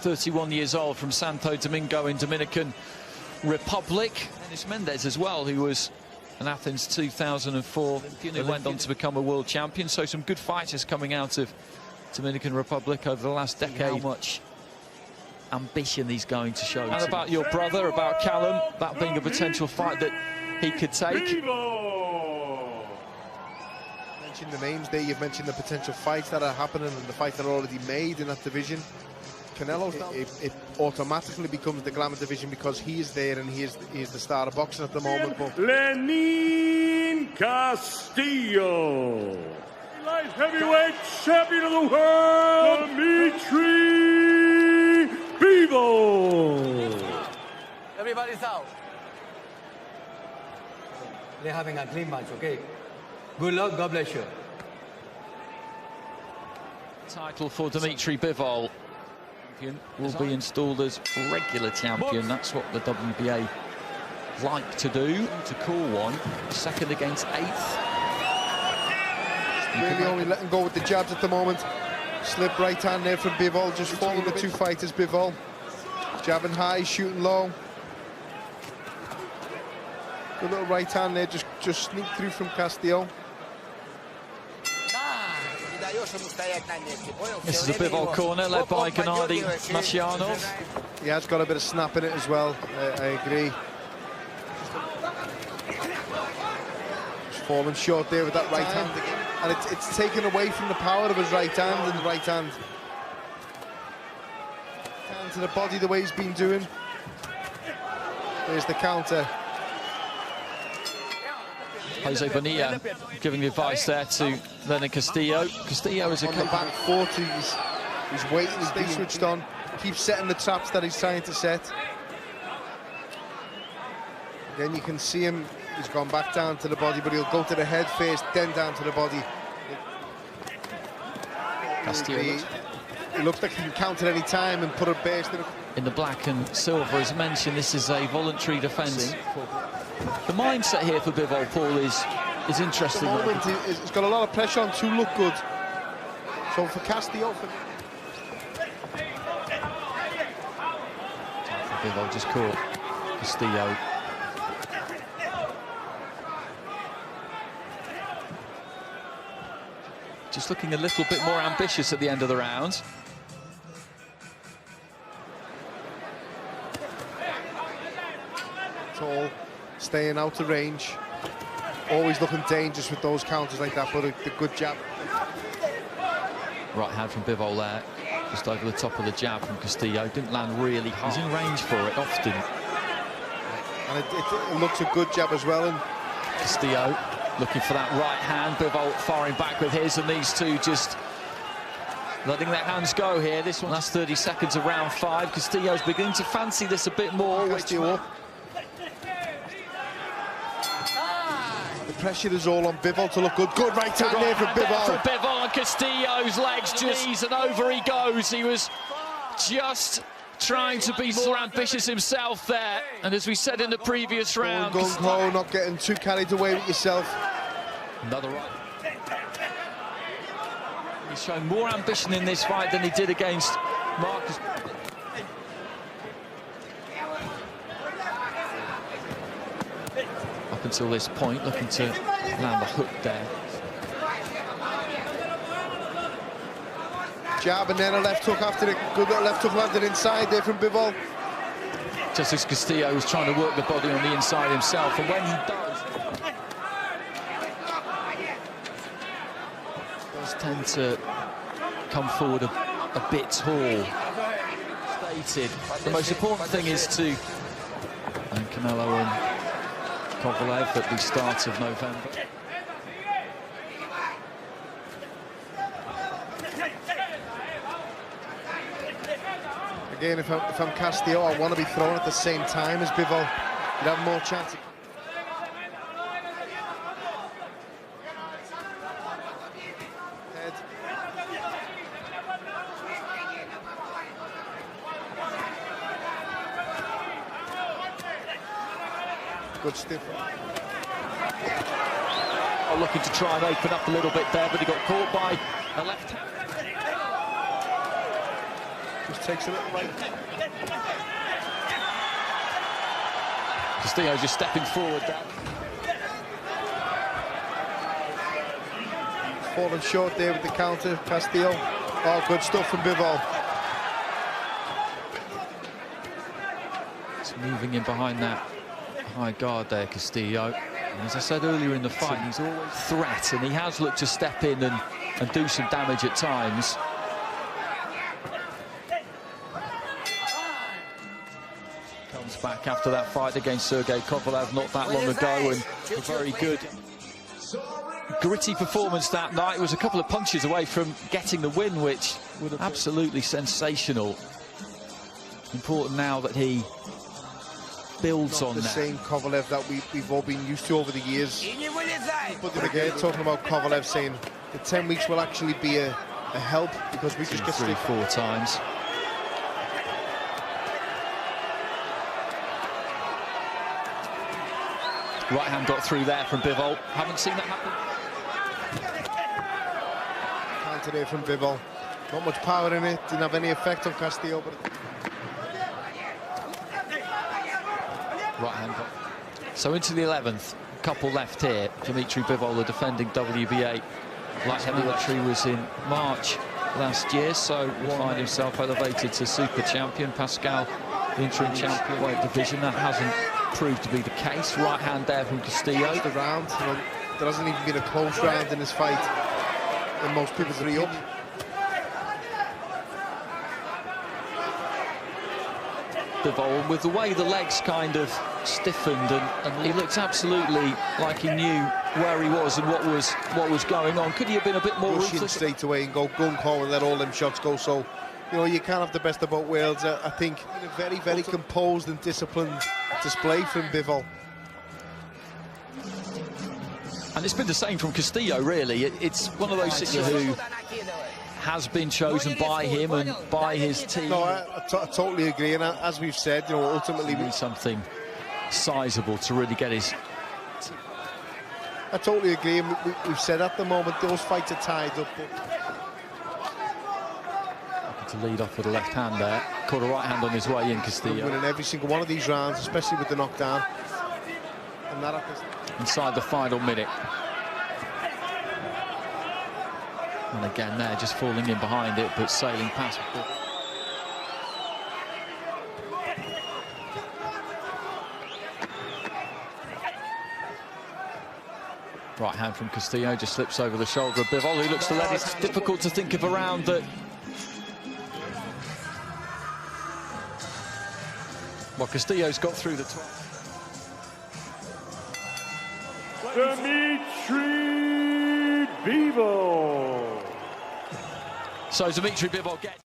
31 years old, from Santo Domingo in Dominican Republic. Dennis Mendez as well, who was in Athens 2004, who went on to become a world champion. So some good fighters coming out of Dominican Republic over the last decade. How much ambition he's going to show. And about your brother, about Callum, that being a potential fight that he could take. Bivol. Mentioned the names there, you've mentioned the potential fights that are happening and the fights that are already made in that division. Canelo's it automatically becomes the glamour division because he is there and he is the star of boxing at the moment. But Lenin Castillo, light heavyweight champion of the world, Dmitry Bivol. Everybody's out. They're having a clean match, okay? Good luck, God bless you. Title for Dmitry Bivol. Will be installed as regular champion. That's what the WBA like to do, to call one. Second against eighth. Really only letting go with the jabs at the moment. Slip right hand there from Bivol, just following the two fighters. Bivol jabbing high, shooting low. Good little right hand there, just sneak through from Castillo. This is a Bivol corner led by Gennady Mashianov. He has got a bit of snap in it as well, I agree. Just falling short there with that right hand. And it's taken away from the power of his right hand, and the right hand. Hand to the body the way he's been doing. There's the counter. Jose Bonilla giving the advice there to Lenin Castillo. Castillo is a on the back foot. He's waiting, he's being switched on. Keeps setting the traps that he's trying to set. Then you can see him, he's gone back down to the body, but he'll go to the head first, then down to the body. Castillo he looks like he can counter any time and put a burst in the black and silver. As mentioned, this is a voluntary defence. The mindset here for Bivol, Paul, is interesting. At the moment, he's got a lot of pressure on to look good. So for Castillo... Bivol just caught Castillo. Just looking a little bit more ambitious at the end of the round. Tall, staying out of range. Always looking dangerous with those counters like that, but a good jab. Right hand from Bivol there, just over the top of the jab from Castillo. Didn't land really hard. He's in range for it often. And it looks a good jab as well. And Castillo looking for that right hand. Bivol firing back with his, and these two just letting their hands go here. This one, last 30 seconds of round 5. Castillo's beginning to fancy this a bit more. The pressure is all on Bivol to look good. Good right hand there from Bivol. From Bivol, and Castillo's legs just, and over he goes. He was just trying to be more ambitious himself there. And as we said in the previous round, gung-ho, not getting too carried away with yourself. Another right. He's showing more ambition in this fight than he did against Marcus. Up until this point, looking to land the hook there. Jab and then a left hook after it. Good little left hook landed inside there from Bivol. Just as Castillo was trying to work the body on the inside himself, and when he does tend to come forward a bit tall. Stated. The most important thing is to Canelo and Kovalev at the start of November. Again, if I'm Castillo, I want to be thrown at the same time as Bivol. You'd have more chance. Head. Good stiff. Oh, looking to try and open up a little bit there, but he got caught by a left hand. Just takes it right. Castillo just stepping forward there. Falling short there with the counter, Castillo. All good stuff from Bivol. It's moving in behind that high guard there, Castillo. And as I said earlier in the fight, he's always threat, and he has looked to step in and do some damage at times. Comes back after that fight against Sergey Kovalev not that long ago, and a very good, gritty performance that night. Was a couple of punches away from getting the win, which was absolutely sensational. Important now that he builds on the that. same Kovalev that we've all been used to over the years. But then again, talking about Kovalev saying the 10 weeks will actually be a help because we just get 3-4 times. Right hand got through there from Bivol. Haven't seen that happen. Counter there from Bivol. Not much power in it. Didn't have any effect on Castillo. But Right hand got. So into the 11th. Couple left here. Dmitry Bivol, the defending WBA light heavyweight, was in March last year, so will find himself elevated to super champion. Pascal, the interim champion weight division. That hasn't proved to be the case. Right hand there from Castillo. the round, you know, there hasn't even been a close round in this fight. And most people 3 up. Bivol, with the way the legs kind of stiffened, and he looked absolutely like he knew where he was and what was going on. Could he have been a bit more ruthless? Straight away and go gung-ho and let all them shots go. So, you know, you can't have the best of both worlds. I think a very, very composed and disciplined display from Bivol. And it's been the same from Castillo, really. It's one of those situations who has been chosen by him and by his team. No, I totally agree. And as we've said, you know, ultimately we need something sizable to really get his... I totally agree. And we've said at the moment those fights are tied up. But... to lead off with a left hand there. Caught a right hand on his way in, Castillo. Winning every single one of these rounds, especially with the knockdown. And that inside the final minute. And again there, just falling in behind it, but sailing past. Right hand from Castillo just slips over the shoulder of Bivol, who looks to let it. It's difficult to think of a round that... well, Castillo's got through the 12th. Dmitry Bivol. So Dmitry Bivol gets...